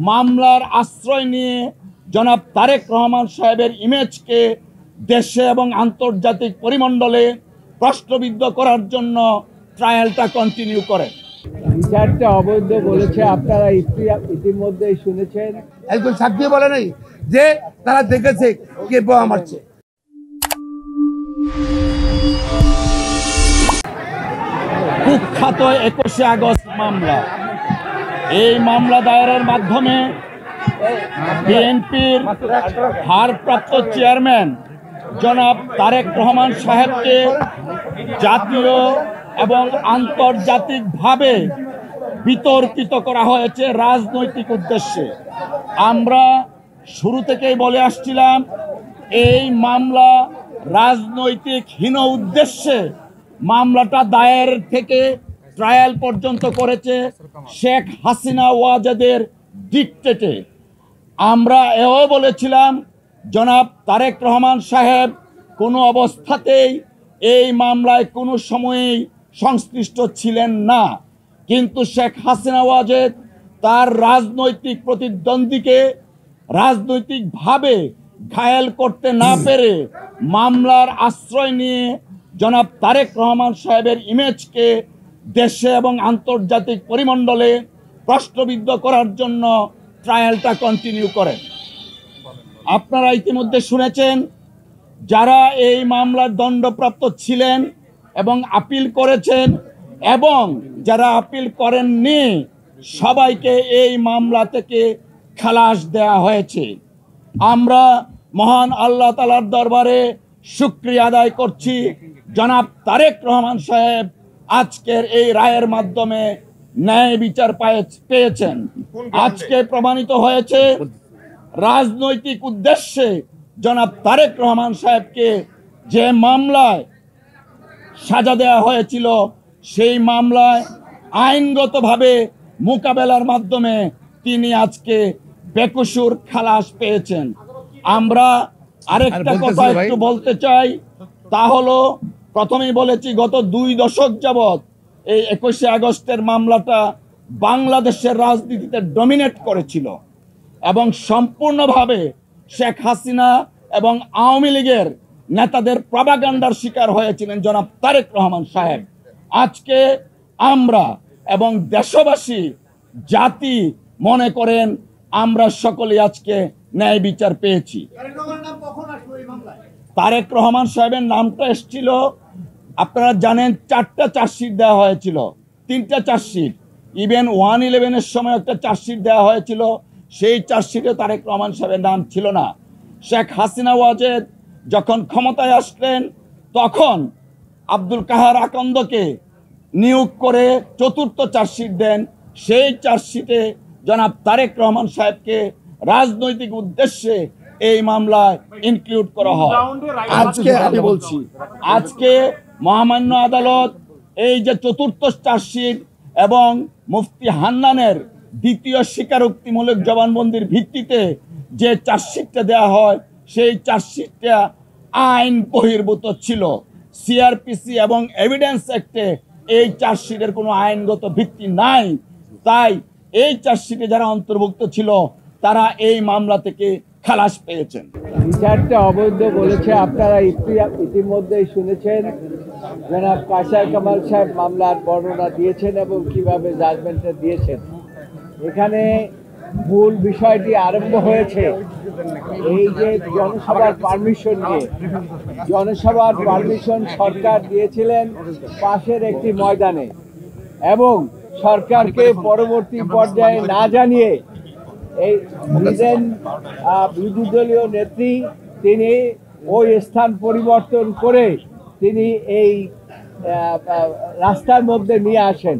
মামলার আশ্রয় নিয়ে জনাব তারেক রহমান সাহেবের ইমেজকে দেশে এবং আন্তর্জাতিক পরিমণ্ডলে প্রশ্নবিদ্ধ করার জন্য ট্রায়ালটা কন্টিনিউ করেন। বিচারটা অবৈধ বলেছে, আপনারা ইতিমধ্যেই শুনেছেন। একজন সাক্ষী বলে নাই যে তারা দেখেছে কে বোমা মারছে। কুখ্যাত 21শে আগস্ট মামলা, এই মামলা দায়েরের মাধ্যমে বিএনপির ভারপ্রাপ্ত চেয়ারম্যান জনাব তারেক রহমান সাহেবকে জাতীয় এবং আন্তর্জাতিকভাবে বিতর্কিত করা হয়েছে রাজনৈতিক উদ্দেশ্যে। আমরা শুরু থেকেই বলে আসছিলাম এই মামলা রাজনৈতিক হীন উদ্দেশ্যে মামলাটা দায়ের থেকে ট্রায়াল পর্যন্ত করেছে শেখ হাসিনা ওয়াজেদের ডিক্টেটে। আমরা এও বলেছিলাম জনাব তারেক রহমান সাহেব কোনো অবস্থাতেই এই মামলায় কোনো সময়েই সংশ্লিষ্ট ছিলেন না, কিন্তু শেখ হাসিনা ওয়াজেদ তার রাজনৈতিক প্রতিদ্বন্দ্বীকে রাজনৈতিকভাবে ঘায়েল করতে না পেরে মামলার আশ্রয় নিয়ে জনাব তারেক রহমান সাহেবের ইমেজকে দেশে এবং আন্তর্জাতিক পরিমণ্ডলে প্রশ্নবিদ্ধ করার জন্য ট্রায়ালটা কন্টিনিউ করেন। আপনারা ইতিমধ্যে শুনেছেন যারা এই মামলার দণ্ডপ্রাপ্ত ছিলেন এবং আপিল করেছেন এবং যারা আপিল করেননি সবাইকে এই মামলা থেকে খালাস দেয়া হয়েছে। আমরা মহান আল্লাহ তাআলার দরবারে শুকরিয়া আদায় করছি, জনাব তারেক রহমান সাহেব আজকের এই রায়ের মাধ্যমে ন্যায় বিচার পেয়েছেন। আজকে প্রমাণিত হয়েছে রাজনৈতিক উদ্দেশ্যে জনাব তারেক রহমান সাহেবকে যে মামলায় সাজা দেওয়া হয়েছিল সেই মামলায় আইনগতভাবে মোকাবেলার মাধ্যমে তিনি আজকে বেকসুর খালাস পেয়েছেন। আমরা আরেকটা কথা একটু বলতে চাই, তা হলো প্রথমেই বলেছি গত 2 দশক যাবৎ এই 21শে আগস্টের মামলাটা বাংলাদেশের রাজনীতিতে ডমিনেট করেছিল এবং সম্পূর্ণভাবে শেখ হাসিনা এবং আওয়ামী লীগের নেতাদের প্রপাগান্ডার শিকার হয়েছিলেন জনাব তারেক রহমান সাহেব। আজকে আমরা এবং দেশবাসী জাতি মনে করেন আমরা সকলে আজকে ন্যায় বিচার পেয়েছি। তারেক রহমান সাহেবের নামটা এসেছিল, আপনারা জানেন 4টা চার্জশিট দেওয়া হয়েছিল, 3টা চার্জশিট, ইভেন 111-এর সময় একটা চার্জশিট দেওয়া হয়েছিল, সেই চার্জশিটে তারেক রহমান সাহেবের নাম ছিল না। শেখ হাসিনা ওয়াজেদ যখন ক্ষমতায় আসলেন তখন আব্দুল কাহার আকন্দকে নিয়োগ করে 4র্থ চার্জশিট দেন, সেই চার্জশিটে জনাব তারেক রহমান সাহেবকে রাজনৈতিক উদ্দেশ্যে এই মামলায় ইনক্লুড করা হয়। আজকে আমি বলছি আজকে মহামান্য আদালত এই যে 4র্থ চার্জশিট এবং মুফতি হান্নানের 2য় স্বীকারোক্তিমূলক জবানবন্দির ভিত্তিতে যে চার্জশিটটা দেওয়া হয় সেই চার্জশিটটা আইন বহির্ভূত ছিল। সিআরপিসি এবং এভিডেন্স অ্যাক্টে এই চার্জশিটের কোনো আইনগত ভিত্তি নাই, তাই এই চার্জশিটে যারা অন্তর্ভুক্ত ছিল তারা এই মামলা থেকে খালাস পেয়েছেন। বিচারটা অবৈধ বলেছে, আপনারা ইতিমধ্যেই শুনেছেন। জনাব কায়সার কামাল সাহেব মামলার বর্ণনা দিয়েছেন এবং কিভাবে জাজমেন্টটা দিয়েছেন। এখানে মূল বিষয়টি আরম্ভ হয়েছে এই যে জনসভার পারমিশন নিয়ে। জনসভার পারমিশন সরকার দিয়েছিলেন পাশের একটি ময়দানে এবং সরকারকে পরবর্তী পর্যায়ে না জানিয়ে এই বিরোধী দলীয় নেত্রী তিনি ওই স্থান পরিবর্তন করে তিনি এই রাস্তার মধ্যে নিয়ে আসেন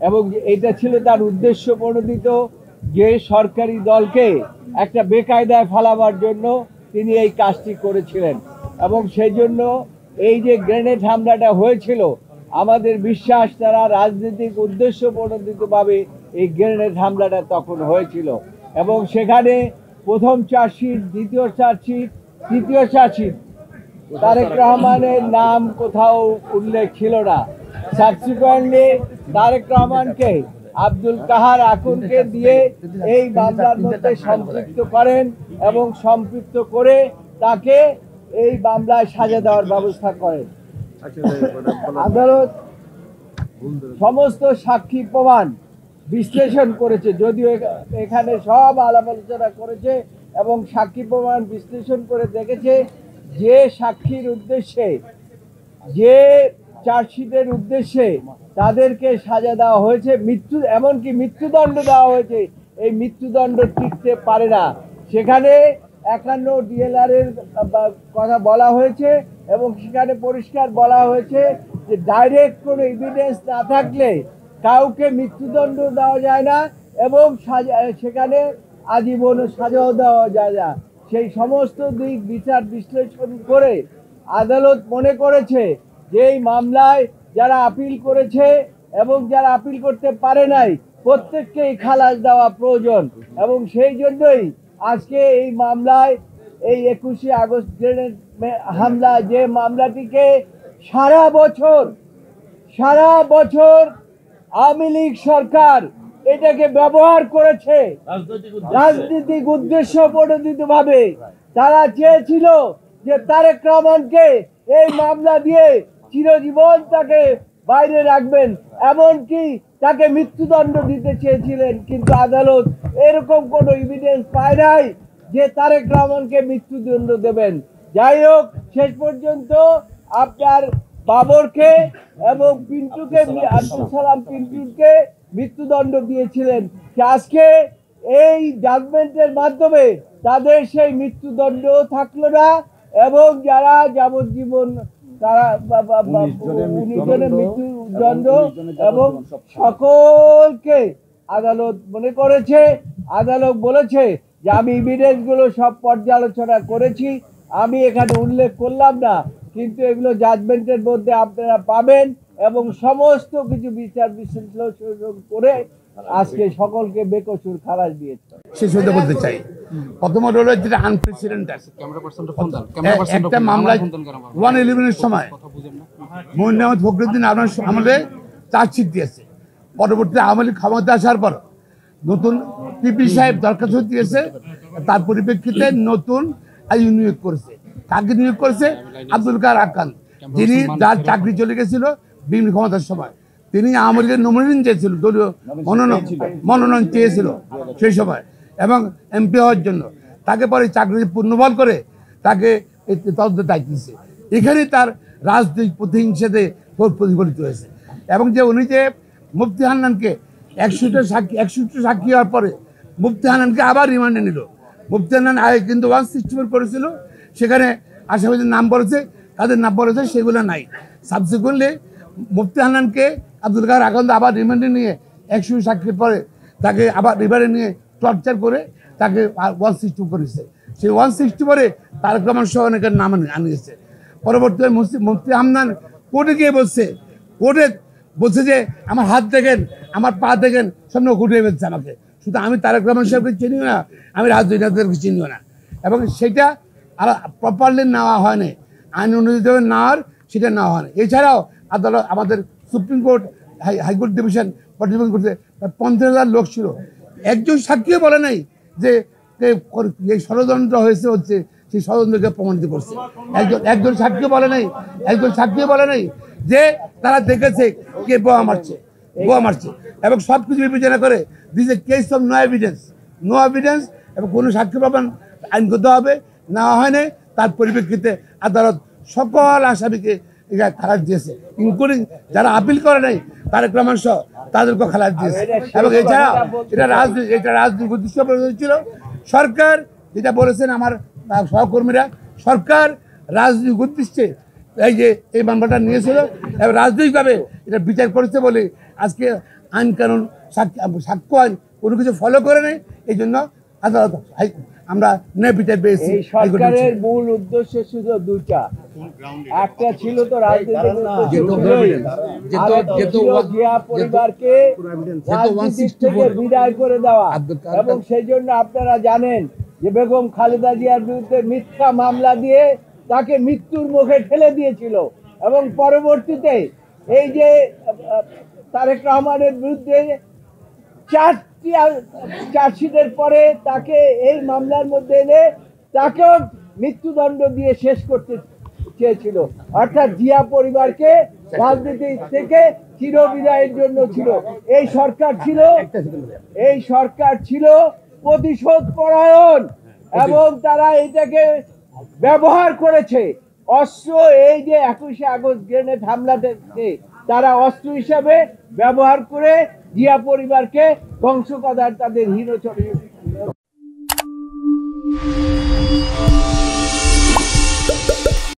এবং এটা ছিল তার উদ্দেশ্য প্রণোদিত যে সরকারি দলকে একটা বেকায়দায় ফেলাবার জন্য তিনি এই কাজটি করেছিলেন এবং সেই জন্য এই যে গ্রেনেড হামলাটা হয়েছিল আমাদের বিশ্বাস তারা রাজনৈতিক উদ্দেশ্য প্রণোদিতভাবে এই গ্রেনেড হামলাটা তখন হয়েছিল এবং সেখানে প্রথম চার্জশিট, দ্বিতীয় চার্জশিট, তৃতীয় চার্জশিট তারেক রহমানের নাম কোথাও উল্লেখ ছিল না। সাবসিকুয়েন্টলি তারেক রহমানকে আব্দুল কাহার আকুনকে দিয়ে এই মামলার মধ্যে সম্পৃক্ত করেন এবং সম্পৃক্ত করে তাকে এই মামলায় সাজা দেওয়ার ব্যবস্থা করেন। আদালত সমস্ত সাক্ষী প্রমাণ বিশ্লেষণ করেছে, যদিও এখানে সব আলাপ আলোচনা করেছে এবং সাক্ষী প্রমাণ বিশ্লেষণ করে দেখেছে যে সাক্ষীর উদ্দেশ্যে, যে চার্জশিটের উদ্দেশ্যে তাদেরকে সাজা দেওয়া হয়েছে, এমনকি মৃত্যুদণ্ড দেওয়া হয়েছে, এই মৃত্যুদণ্ড টিকতে পারে না। সেখানে 51 DLR এর কথা বলা হয়েছে এবং সেখানে পরিষ্কার বলা হয়েছে যে ডাইরেক্ট কোনো এভিডেন্স না থাকলে কাউকে মৃত্যুদণ্ড দেওয়া যায় না এবং সেখানে আজীবন সাজাও দেওয়া যায় না। সেই সমস্ত দিক বিচার বিশ্লেষণ করে আদালত মনে করেছে যে এই মামলায় যারা আপিল করেছে এবং যারা আপিল করতে পারে নাই প্রত্যেককেই খালাস দেওয়া প্রয়োজন এবং সেই জন্যই আজকে এই মামলায় এই 21শে আগস্ট গ্রেনেড হামলা, যে মামলাটিকে সারা বছর আওয়ামী লীগ সরকার এটাকে ব্যবহার করেছে রাজনৈতিক উদ্দেশ্য প্রণোদিত ভাবে। তারা চেয়েছিল যে তারেক রহমানকে এই মামলা দিয়ে চিরজীবন তাকে বাইরে রাখবেন, এমনকি তাকে মৃত্যুদণ্ড দিতে চেয়েছিলেন, কিন্তু আদালত এরকম কোনো এভিডেন্স পায় নাই যে তারেক রহমানকে মৃত্যুদণ্ড দেবেন। যাই হোক, শেষ পর্যন্ত আপনার বাবরকে এবং পিন্টুকে, আব্দুল সালাম পিন্টুকে মৃত্যুদণ্ড দিয়েছিলেন। আজকে এই জাজমেন্টের মাধ্যমে তাদের সেই মৃত্যুদণ্ড থাকলো না এবং যারা যাবজ্জীবন, তারা 19 জনের মৃত্যুদণ্ড এবং সকলকে আদালত মনে করেছে, আদালত বলেছে যে আমি এভিডেন্স গুলো সব পর্যালোচনা করেছি, আমি এখানে উল্লেখ করলাম না, কিন্তু এগুলো জাজমেন্টের মধ্যে আপনারা পাবেন এবং সমস্ত কিছু বিচার বিশ্লেষণ করে আজকে সকলকে বেকসুর খালাস দিয়েছে। শেষ হতে বলতে চাই, প্রথমত হলো যেটা আনপ্রেসিডেন্টেড একটা মামলায় 111 এর সময় মোহাম্মদ আহমদ ফখরুদ্দিন আমলে চার্জশিট দিয়েছে। পরবর্তীতে আওয়ামী লীগ ক্ষমতা আসার পর নতুন পিপি সাহেব দরখাস্ত দিয়েছে, তার পরিপ্রেক্ষিতে নতুন আইন নিয়োগ করেছে। কাকে নিয়োগ করেছে? আব্দুল কাহার আকান, যিনি যার চাকরি চলে গেছিল বিএনপি ক্ষমতার সময়। তিনি আওয়ামী লীগের নমিনেশন চেয়েছিল, দলীয় মনোনয়ন চেয়েছিল সেই সময় এবং এমপি হওয়ার জন্য। তাকে পরে চাকরি পূর্ণবল করে তাকে তদন্তের দায়িত্ব দিয়েছে। এখানে তার রাজনৈতিক প্রতিহিংসাতে প্রতিফলিত হয়েছে এবং যে উনি যে মুফতি হান্নানকে 100টা সাক্ষী হওয়ার পরে মুফতি হান্নানকে আবার রিমান্ডে নিল। মুফতি হান্নান আগে কিন্তু 164 করেছিল, সেখানে আসামিদের নাম বলেছে, তাদের নাম বলেছে সেগুলো নাই। সাবসিকুয়েন্টলি মুফতি হান্নানকে আব্দুল কাহার আকান্ত আবার রিমান্ডে নিয়ে 100 সাক্ষীর পরে তাকে আবার রিমান্ডে নিয়ে টর্চার করে তাকে 160 করেছে। সেই 160 পরে তারেক রহমান সহ অনেকের নাম আনিয়েছে। পরবর্তীতে মুফতি হান্নান কোর্টে গিয়ে বলছে যে আমার হাত দেখেন, আমার পা দেখেন, সামনে ঘুরিয়ে ফেলছে আমাকে। শুধু আমি তারেক রহমান সাহেবকে চিনিও না, আমি রাজনীতিকে চিনিও না এবং সেটা আর প্রপারলি নেওয়া হয়নি, আইন অনুযায়ী নেওয়ার সেটা নেওয়া হয়নি। এছাড়াও আদালত, আমাদের সুপ্রিম কোর্ট, হাইকোর্ট ডিভিশন পর্যবেক্ষণ করতে 15,000 লোক ছিল, একজন সাক্ষীও বলে নাই যে এই ষড়যন্ত্র হচ্ছে সেই ষড়যন্ত্রকে প্রমাণিত করছে। একজন সাক্ষীও বলে নাই যে তারা দেখেছে কে বোমা মারছে এবং সব কিছু বিবেচনা করে this a case of no evidence এবং কোনো সাক্ষী প্রমাণ আইনগত হবে নেওয়া হয়নি। তার পরিপ্রেক্ষিতে আদালত সকল আসামিকে খালাস দিয়েছে, ইনক্লুডিং যারা আপিল করে নাই তারেক রহমান সহ তাদেরকে খালাস দিয়েছে। এবং এছাড়া এটা রাজনৈতিক উদ্দেশ্য ছিল। সরকার যেটা বলেছেন আমার সহকর্মীরা, সরকার রাজনৈতিক উদ্দেশ্যে এই মামলাটা নিয়েছিল এবং রাজনৈতিকভাবে এটা বিচার করেছে বলে আজকে আইন কানুন, সাক্ষ্য আইন কোনো কিছু ফলো করে নেই। এই জন্য আদালত আমরা ন্যায় বিচার পেয়েছি। সরকারের মূল উদ্দেশ্য শুধু দুইটা, একটা ছিল তো রাজনৈতিক পরিবারকে রাজনীতি থেকে বিদায় করে দেওয়া এবং সেই জন্য আপনারা জানেন যে বেগম খালেদা জিয়ার বিরুদ্ধে মিথ্যা মামলা দিয়ে তাকে মৃত্যুর মুখে ঠেলে দিয়েছিল এবং পরবর্তীতে এই যে তারেক রহমানের বিরুদ্ধে চার্জশিটের পরে তাকে এই মামলার মধ্যে এনে তাকেও মৃত্যুদণ্ড দিয়ে শেষ করতে চেয়েছিল, অর্থাৎ জিয়া পরিবারকে রাজনীতি থেকে চিরবিদায়ের জন্য ছিল। এই সরকার ছিল প্রতিশোধ পরায়ণ এবং তারা এটাকে ব্যবহার করেছে অস্ত্র। এই যে 21শে আগস্ট গ্রেনেড হামলাটাকে তারা অস্ত্র হিসাবে ব্যবহার করে জিয়া পরিবারকে ধ্বংস করার তাদের হীন